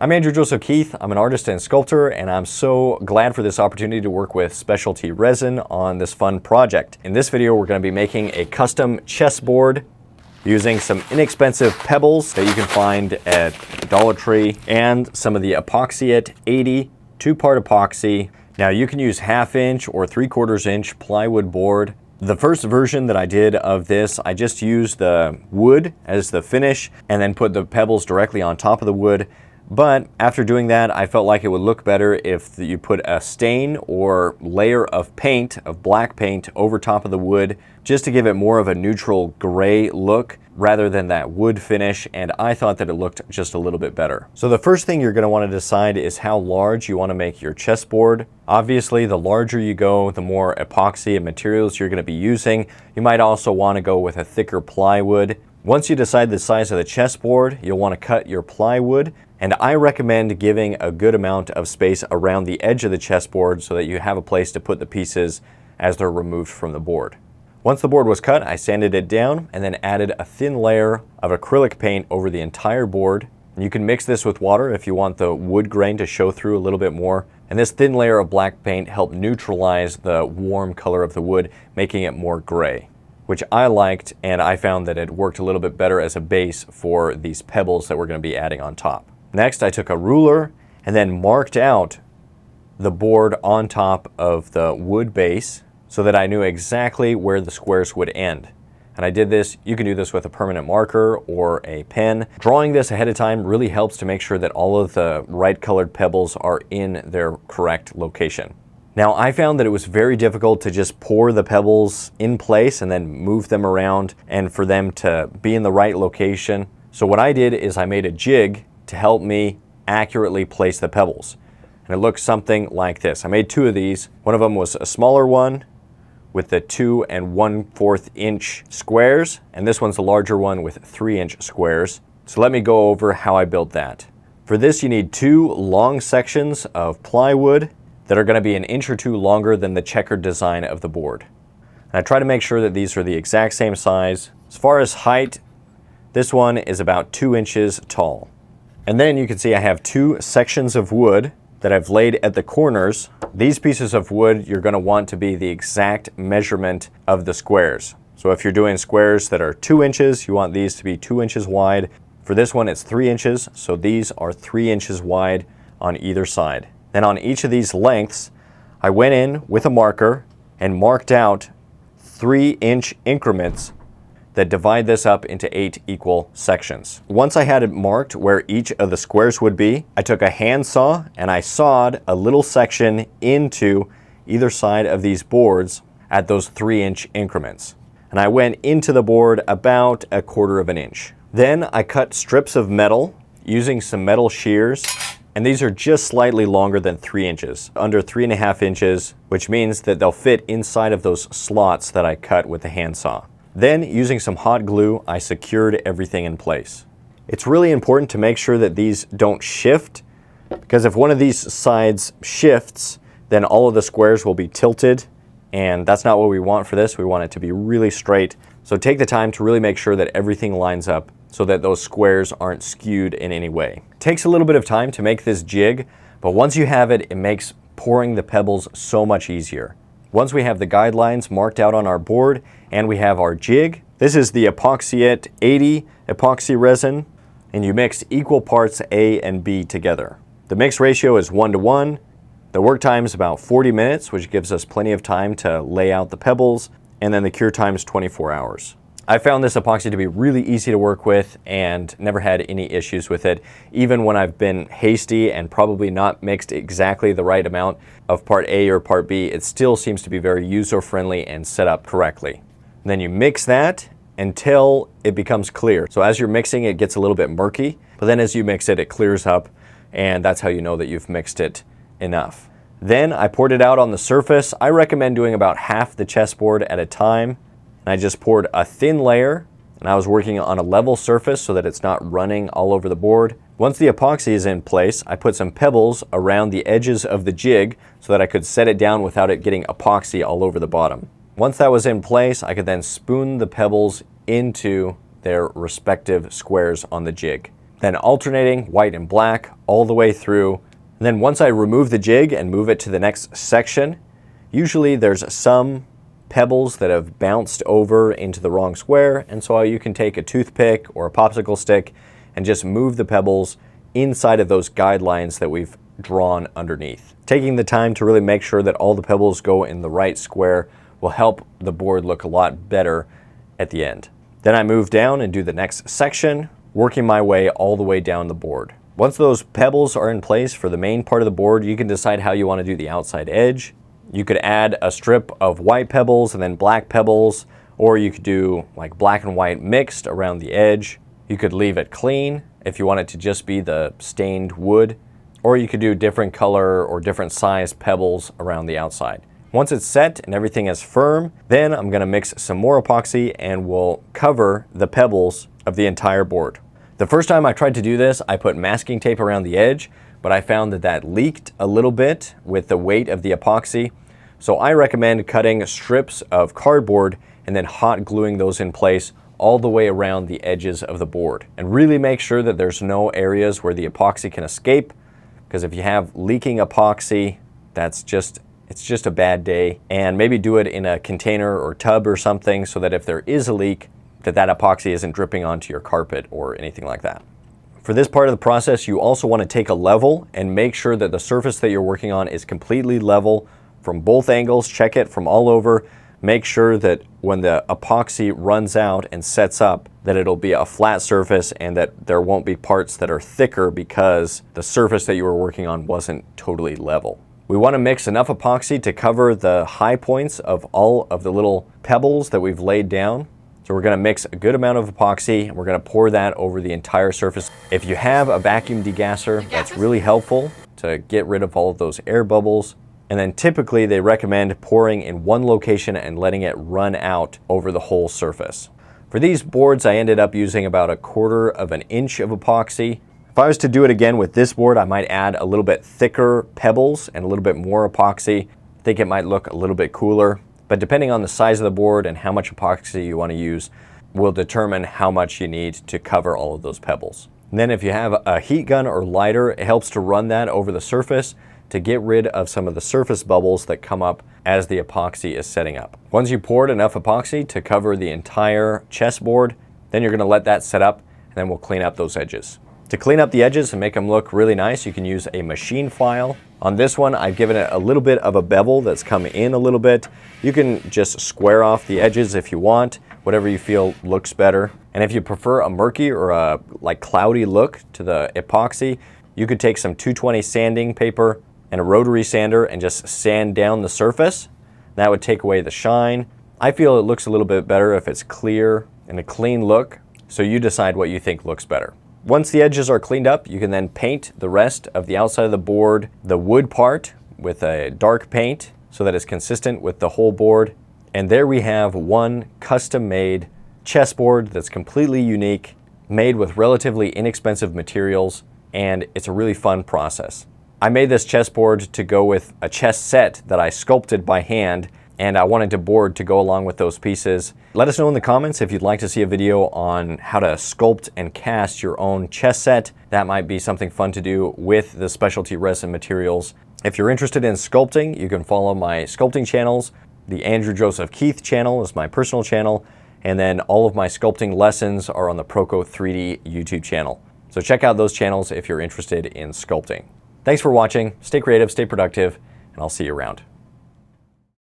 I'm Andrew Joseph Keith. I'm an artist and sculptor, and I'm so glad for this opportunity to work with specialty resin on this fun project. In this video, we're going to be making a custom chessboard using some inexpensive pebbles that you can find at Dollar Tree and some of the Epox-It 80 two-part epoxy. Now you can use 1/2 inch or 3/4 inch plywood board. The first version that I did of this, I just used the wood as the finish and then put the pebbles directly on top of the wood. But after doing that, I felt like it would look better if you put a stain or layer of paint, of black paint, over top of the wood, just to give it more of a neutral gray look rather than that wood finish, and I thought that it looked just a little bit better. So the first thing you're going to want to decide is how large you want to make your chessboard. Obviously, the larger you go, the more epoxy and materials you're going to be using. You might also want to go with a thicker plywood. Once you decide the size of the chessboard, you'll want to cut your plywood. And I recommend giving a good amount of space around the edge of the chessboard so that you have a place to put the pieces as they're removed from the board. Once the board was cut, I sanded it down and then added a thin layer of acrylic paint over the entire board. And you can mix this with water if you want the wood grain to show through a little bit more. And this thin layer of black paint helped neutralize the warm color of the wood, making it more gray, which I liked, and I found that it worked a little bit better as a base for these pebbles that we're going to be adding on top. Next, I took a ruler and then marked out the board on top of the wood base so that I knew exactly where the squares would end. And I did this, you can do this with a permanent marker or a pen. Drawing this ahead of time really helps to make sure that all of the right colored pebbles are in their correct location. Now, I found that it was very difficult to just pour the pebbles in place and then move them around and for them to be in the right location. So what I did is I made a jig to help me accurately place the pebbles. And it looks something like this. I made 2 of these. One of them was a smaller one with the 2 1/4 inch squares, and this one's a larger one with 3-inch squares. So let me go over how I built that. For this, you need 2 long sections of plywood that are going to be 1 inch or 2 longer than the checkered design of the board. And I try to make sure that these are the exact same size. As far as height, this one is about 2 inches tall. And then you can see I have 2 sections of wood that I've laid at the corners. These pieces of wood you're going to want to be the exact measurement of the squares. So if you're doing squares that are 2 inches, you want these to be 2 inches wide. For this one, it's 3 inches, so these are 3 inches wide on either side. Then on each of these lengths, I went in with a marker and marked out 3-inch increments that divide this up into 8 equal sections. Once I had it marked where each of the squares would be, I took a handsaw and I sawed a little section into either side of these boards at those 3-inch increments. And I went into the board about 1/4 inch. Then I cut strips of metal using some metal shears, and these are just slightly longer than 3 inches, under 3.5 inches, which means that they'll fit inside of those slots that I cut with the handsaw. Then, using some hot glue, I secured everything in place. It's really important to make sure that these don't shift, because if one of these sides shifts, then all of the squares will be tilted, and that's not what we want for this. We want it to be really straight. So take the time to really make sure that everything lines up so that those squares aren't skewed in any way. It takes a little bit of time to make this jig, but once you have it, it makes pouring the pebbles so much easier. Once we have the guidelines marked out on our board and we have our jig, this is the Epox-It 80 epoxy resin, and you mix equal parts A and B together. The mix ratio is 1:1. The work time is about 40 minutes, which gives us plenty of time to lay out the pebbles, and then the cure time is 24 hours. I found this epoxy to be really easy to work with and never had any issues with it. Even when I've been hasty and probably not mixed exactly the right amount of part A or part B, it still seems to be very user-friendly and set up correctly. And then you mix that until it becomes clear. So as you're mixing, it gets a little bit murky, but then as you mix it, it clears up, and that's how you know that you've mixed it enough. Then I poured it out on the surface. I recommend doing about half the chessboard at a time. And I just poured a thin layer, and I was working on a level surface so that it's not running all over the board. Once the epoxy is in place, I put some pebbles around the edges of the jig so that I could set it down without it getting epoxy all over the bottom. Once that was in place, I could then spoon the pebbles into their respective squares on the jig. then alternating white and black all the way through. And then once I remove the jig and move it to the next section, usually there's some pebbles that have bounced over into the wrong square, and so you can take a toothpick or a popsicle stick and just move the pebbles inside of those guidelines that we've drawn underneath. Taking the time to really make sure that all the pebbles go in the right square will help the board look a lot better at the end. Then I move down and do the next section, working my way all the way down the board. Once those pebbles are in place for the main part of the board, you can decide how you want to do the outside edge. You could add a strip of white pebbles and then black pebbles, or you could do like black and white mixed around the edge. You could leave it clean if you want it to just be the stained wood, or you could do different color or different size pebbles around the outside. Once it's set and everything is firm, then I'm going to mix some more epoxy and we'll cover the pebbles of the entire board. The first time I tried to do this, I put masking tape around the edge, but I found that that leaked a little bit with the weight of the epoxy. So I recommend cutting strips of cardboard and then hot gluing those in place all the way around the edges of the board. And really make sure that there's no areas where the epoxy can escape, because if you have leaking epoxy, it's just a bad day. And maybe do it in a container or tub or something so that if there is a leak, that epoxy isn't dripping onto your carpet or anything like that. For this part of the process, you also want to take a level and make sure that the surface that you're working on is completely level from both angles. Check it from all over. Make sure that when the epoxy runs out and sets up, that it'll be a flat surface and that there won't be parts that are thicker because the surface that you were working on wasn't totally level. We want to mix enough epoxy to cover the high points of all of the little pebbles that we've laid down. So we're going to mix a good amount of epoxy and we're going to pour that over the entire surface. If you have a vacuum degasser, that's really helpful to get rid of all of those air bubbles. And then typically they recommend pouring in one location and letting it run out over the whole surface. For these boards, I ended up using about 1/4 of an inch of epoxy. If I was to do it again with this board, I might add a little bit thicker pebbles and a little bit more epoxy. I think it might look a little bit cooler. But depending on the size of the board and how much epoxy you want to use will determine how much you need to cover all of those pebbles. And then if you have a heat gun or lighter, it helps to run that over the surface to get rid of some of the surface bubbles that come up as the epoxy is setting up. Once you poured enough epoxy to cover the entire chessboard, then you're going to let that set up and then we'll clean up those edges. To clean up the edges and make them look really nice, you can use a machine file. On this one, I've given it a little bit of a bevel that's come in a little bit. You can just square off the edges if you want, whatever you feel looks better. And if you prefer a murky or a cloudy look to the epoxy, you could take some 220 sanding paper and a rotary sander and just sand down the surface. That would take away the shine. I feel it looks a little bit better if it's clear and a clean look, so you decide what you think looks better. Once the edges are cleaned up, you can then paint the rest of the outside of the board, the wood part, with a dark paint so that it's consistent with the whole board. And there we have one custom-made chessboard that's completely unique, made with relatively inexpensive materials, and it's a really fun process. I made this chessboard to go with a chess set that I sculpted by hand, and I wanted a board to go along with those pieces. Let us know in the comments if you'd like to see a video on how to sculpt and cast your own chess set. That might be something fun to do with the specialty resin materials. If you're interested in sculpting, you can follow my sculpting channels. The Andrew Joseph Keith channel is my personal channel, and then all of my sculpting lessons are on the Proco 3D YouTube channel. So check out those channels if you're interested in sculpting. Thanks for watching. Stay creative, stay productive, and I'll see you around.